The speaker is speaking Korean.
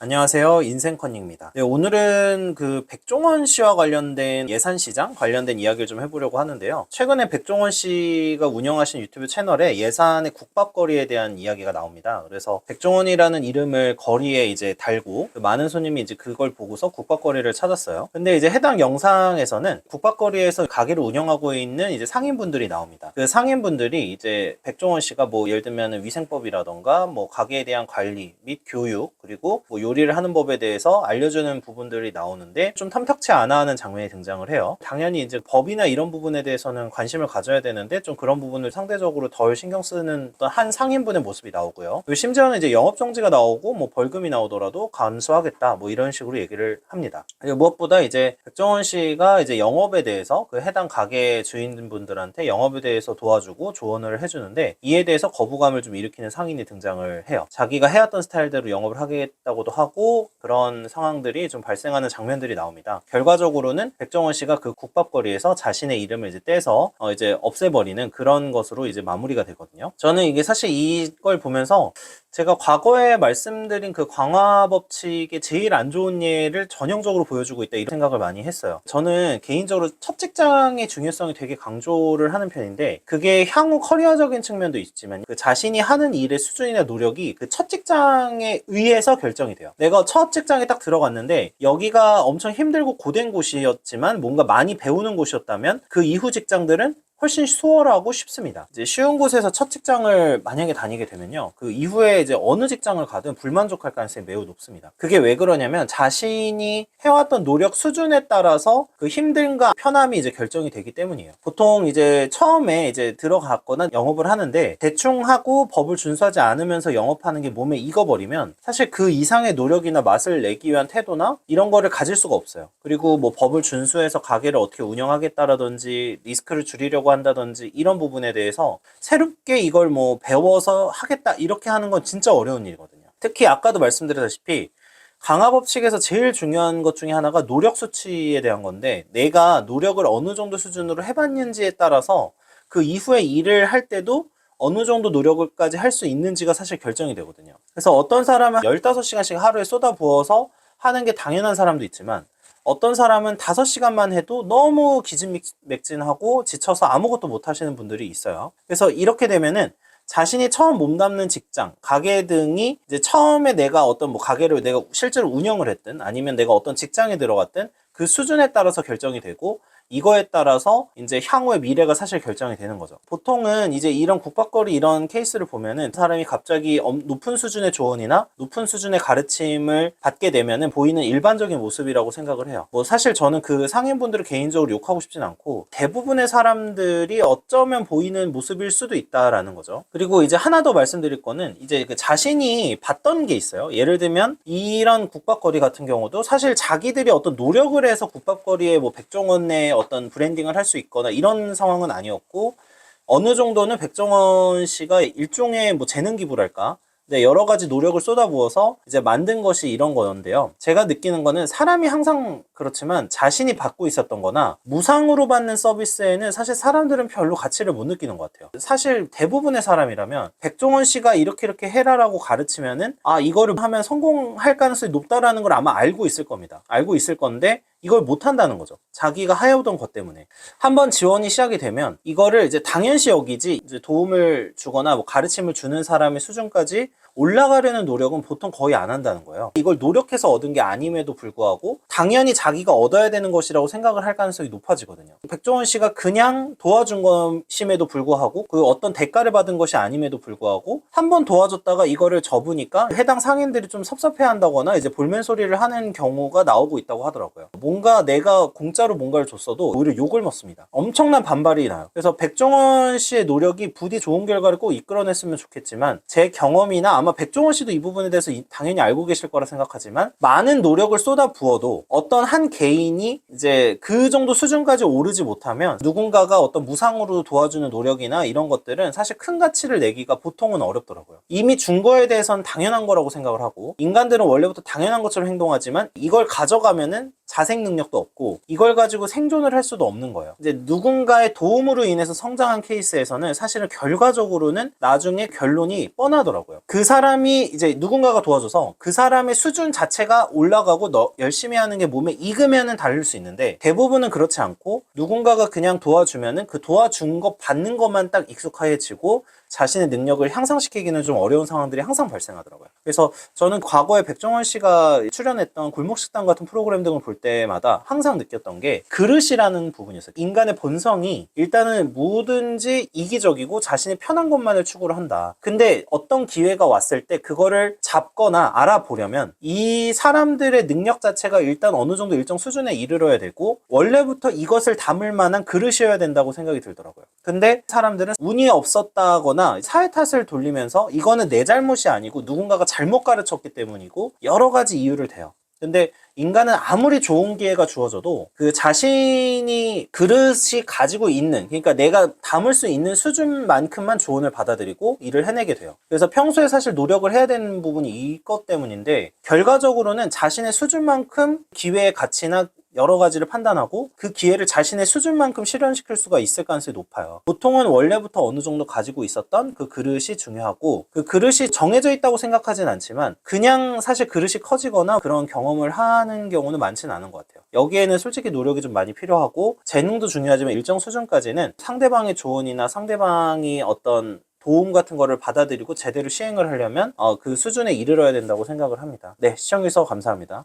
안녕하세요. 인생컨닝입니다. 네, 오늘은 백종원 씨와 관련된 예산시장 관련된 이야기를 좀 해보려고 하는데요. 최근에 백종원 씨가 운영하신 유튜브 채널에 예산의 국밥거리에 대한 이야기가 나옵니다. 그래서 백종원이라는 이름을 거리에 이제 달고 많은 손님이 이제 그걸 보고서 국밥거리를 찾았어요. 근데 이제 해당 영상에서는 국밥거리에서 가게를 운영하고 있는 이제 상인분들이 나옵니다. 그 상인분들이 이제 백종원 씨가 뭐 예를 들면 위생법이라던가 뭐 가게에 대한 관리 및 교육 그리고 뭐 요리를 하는 법에 대해서 알려주는 부분들이 나오는데 좀 탐탁치 않아 하는 장면이 등장을 해요. 당연히 이제 법이나 이런 부분에 대해서는 관심을 가져야 되는데 좀 그런 부분을 상대적으로 덜 신경 쓰는 어떤 한 상인분의 모습이 나오고요. 심지어는 이제 영업정지가 나오고 뭐 벌금이 나오더라도 감수하겠다 뭐 이런 식으로 얘기를 합니다. 그리고 무엇보다 이제 백종원 씨가 이제 영업에 대해서 그 해당 가게 주인분들한테 영업에 대해서 도와주고 조언을 해주는데 이에 대해서 거부감을 좀 일으키는 상인이 등장을 해요. 자기가 해왔던 스타일대로 영업을 하겠다고도 하고 그런 상황들이 좀 발생하는 장면들이 나옵니다. 결과적으로는 백종원 씨가 그 국밥거리에서 자신의 이름을 이제 떼서 이제 없애버리는 그런 것으로 이제 마무리가 되거든요. 저는 이게 사실 이걸 보면서 제가 과거에 말씀드린 그 강화 법칙의 제일 안 좋은 예를 전형적으로 보여주고 있다 이런 생각을 많이 했어요. 저는 개인적으로 첫 직장의 중요성이 되게 강조를 하는 편인데 그게 향후 커리어적인 측면도 있지만 그 자신이 하는 일의 수준이나 노력이 그 첫 직장에 의해서 결정이 돼요. 내가 첫 직장에 딱 들어갔는데 여기가 엄청 힘들고 고된 곳이었지만 뭔가 많이 배우는 곳이었다면 그 이후 직장들은 훨씬 수월하고 쉽습니다. 이제 쉬운 곳에서 첫 직장을 만약에 다니게 되면요. 그 이후에 이제 어느 직장을 가든 불만족할 가능성이 매우 높습니다. 그게 왜 그러냐면 자신이 해왔던 노력 수준에 따라서 그 힘듦과 편함이 이제 결정이 되기 때문이에요. 보통 이제 처음에 이제 들어갔거나 영업을 하는데 대충 하고 법을 준수하지 않으면서 영업하는 게 몸에 익어버리면 사실 그 이상의 노력이나 맛을 내기 위한 태도나 이런 거를 가질 수가 없어요. 그리고 뭐 법을 준수해서 가게를 어떻게 운영하겠다라든지 리스크를 줄이려고 한다든지 이런 부분에 대해서 새롭게 이걸 뭐 배워서 하겠다 이렇게 하는 건 진짜 어려운 일이거든요. 특히 아까도 말씀드렸다시피 강화 법칙에서 제일 중요한 것 중에 하나가 노력 수치에 대한 건데 내가 노력을 어느 정도 수준으로 해봤는지에 따라서 그 이후에 일을 할 때도 어느 정도 노력을까지 할 수 있는지가 사실 결정이 되거든요. 그래서 어떤 사람은 15시간씩 하루에 쏟아부어서 하는 게 당연한 사람도 있지만 어떤 사람은 5시간만 해도 너무 기진맥진하고 지쳐서 아무것도 못 하시는 분들이 있어요. 그래서 이렇게 되면은 자신이 처음 몸담는 직장, 가게 등이 이제 처음에 내가 어떤 뭐 가게를 내가 실제로 운영을 했든 아니면 내가 어떤 직장에 들어갔든 그 수준에 따라서 결정이 되고 이거에 따라서 이제 향후의 미래가 사실 결정이 되는 거죠. 보통은 이제 이런 국밥거리 이런 케이스를 보면은 사람이 갑자기 높은 수준의 조언이나 높은 수준의 가르침을 받게 되면은 보이는 일반적인 모습이라고 생각을 해요. 뭐 사실 저는 그 상인분들을 개인적으로 욕하고 싶진 않고 대부분의 사람들이 어쩌면 보이는 모습일 수도 있다라는 거죠. 그리고 이제 하나 더 말씀드릴 거는 이제 그 자신이 봤던 게 있어요. 예를 들면 이런 국밥거리 같은 경우도 사실 자기들이 어떤 노력을 해서 국밥거리에 뭐 백종원의 어떤 브랜딩을 할 수 있거나 이런 상황은 아니었고 어느 정도는 백종원 씨가 일종의 뭐 재능 기부랄까 네, 여러 가지 노력을 쏟아부어서 이제 만든 것이 이런 거였는데요. 제가 느끼는 거는 사람이 항상 그렇지만 자신이 받고 있었던 거나 무상으로 받는 서비스에는 사실 사람들은 별로 가치를 못 느끼는 것 같아요. 사실 대부분의 사람이라면 백종원 씨가 이렇게 해라라고 가르치면은 아, 이거를 하면 성공할 가능성이 높다라는 걸 아마 알고 있을 겁니다. 알고 있을 건데 이걸 못 한다는 거죠. 자기가 하여오던 것 때문에. 한번 지원이 시작이 되면 이거를 이제 당연시 여기지 이제 도움을 주거나 뭐 가르침을 주는 사람의 수준까지 올라가려는 노력은 보통 거의 안 한다는 거예요. 이걸 노력해서 얻은 게 아님에도 불구하고 당연히 자기가 얻어야 되는 것이라고 생각을 할 가능성이 높아지거든요. 백종원 씨가 그냥 도와준 것임에도 불구하고 그 어떤 대가를 받은 것이 아님에도 불구하고 한 번 도와줬다가 이거를 접으니까 해당 상인들이 좀 섭섭해한다거나 이제 볼멘 소리를 하는 경우가 나오고 있다고 하더라고요. 뭔가 내가 공짜로 뭔가를 줬어도 오히려 욕을 먹습니다. 엄청난 반발이 나요. 그래서 백종원 씨의 노력이 부디 좋은 결과를 꼭 이끌어냈으면 좋겠지만 제 경험이나 아마 백종원 씨도 이 부분에 대해서 당연히 알고 계실 거라 생각하지만 많은 노력을 쏟아 부어도 어떤 한 개인이 이제 그 정도 수준까지 오르지 못하면 누군가가 어떤 무상으로 도와주는 노력이나 이런 것들은 사실 큰 가치를 내기가 보통은 어렵더라고요. 이미 준 거에 대해서는 당연한 거라고 생각을 하고 인간들은 원래부터 당연한 것처럼 행동하지만 이걸 가져가면은 자생 능력도 없고 이걸 가지고 생존을 할 수도 없는 거예요. 이제 누군가의 도움으로 인해서 성장한 케이스에서는 사실은 결과적으로는 나중에 결론이 뻔하더라고요. 그 사람이 이제 누군가가 도와줘서 그 사람의 수준 자체가 올라가고 열심히 하는 게 몸에 익으면은 다를 수 있는데, 대부분은 그렇지 않고 누군가가 그냥 도와주면은 그 도와준 거 받는 것만 딱 익숙해지고 자신의 능력을 향상시키기는 좀 어려운 상황들이 항상 발생하더라고요. 그래서 저는 과거에 백종원 씨가 출연했던 골목식당 같은 프로그램 등을 볼 때마다 항상 느꼈던 게 그릇이라는 부분이었어요. 인간의 본성이 일단은 뭐든지 이기적이고 자신의 편한 것만을 추구를 한다. 근데 어떤 기회가 왔을 때 그거를 잡거나 알아보려면 이 사람들의 능력 자체가 일단 어느 정도 일정 수준에 이르러야 되고 원래부터 이것을 담을 만한 그릇이어야 된다고 생각이 들더라고요. 근데 사람들은 운이 없었다거나 사회 탓을 돌리면서 이거는 내 잘못이 아니고 누군가가 잘못 가르쳤기 때문이고 여러 가지 이유를 대요. 근데 인간은 아무리 좋은 기회가 주어져도 그 자신이 그릇이 가지고 있는, 그러니까 내가 담을 수 있는 수준만큼만 조언을 받아들이고 일을 해내게 돼요. 그래서 평소에 사실 노력을 해야 되는 부분이 이것 때문인데, 결과적으로는 자신의 수준만큼 기회의 가치나 여러 가지를 판단하고 그 기회를 자신의 수준만큼 실현시킬 수가 있을 가능성이 높아요. 보통은 원래부터 어느 정도 가지고 있었던 그 그릇이 중요하고, 그 그릇이 정해져 있다고 생각하진 않지만 그냥 사실 그릇이 커지거나 그런 경험을 하는 경우는 많지는 않은 것 같아요. 여기에는 솔직히 노력이 좀 많이 필요하고 재능도 중요하지만 일정 수준까지는 상대방의 조언이나 상대방이 어떤 도움 같은 거를 받아들이고 제대로 시행을 하려면 그 수준에 이르러야 된다고 생각을 합니다. 네, 시청해주셔서 감사합니다.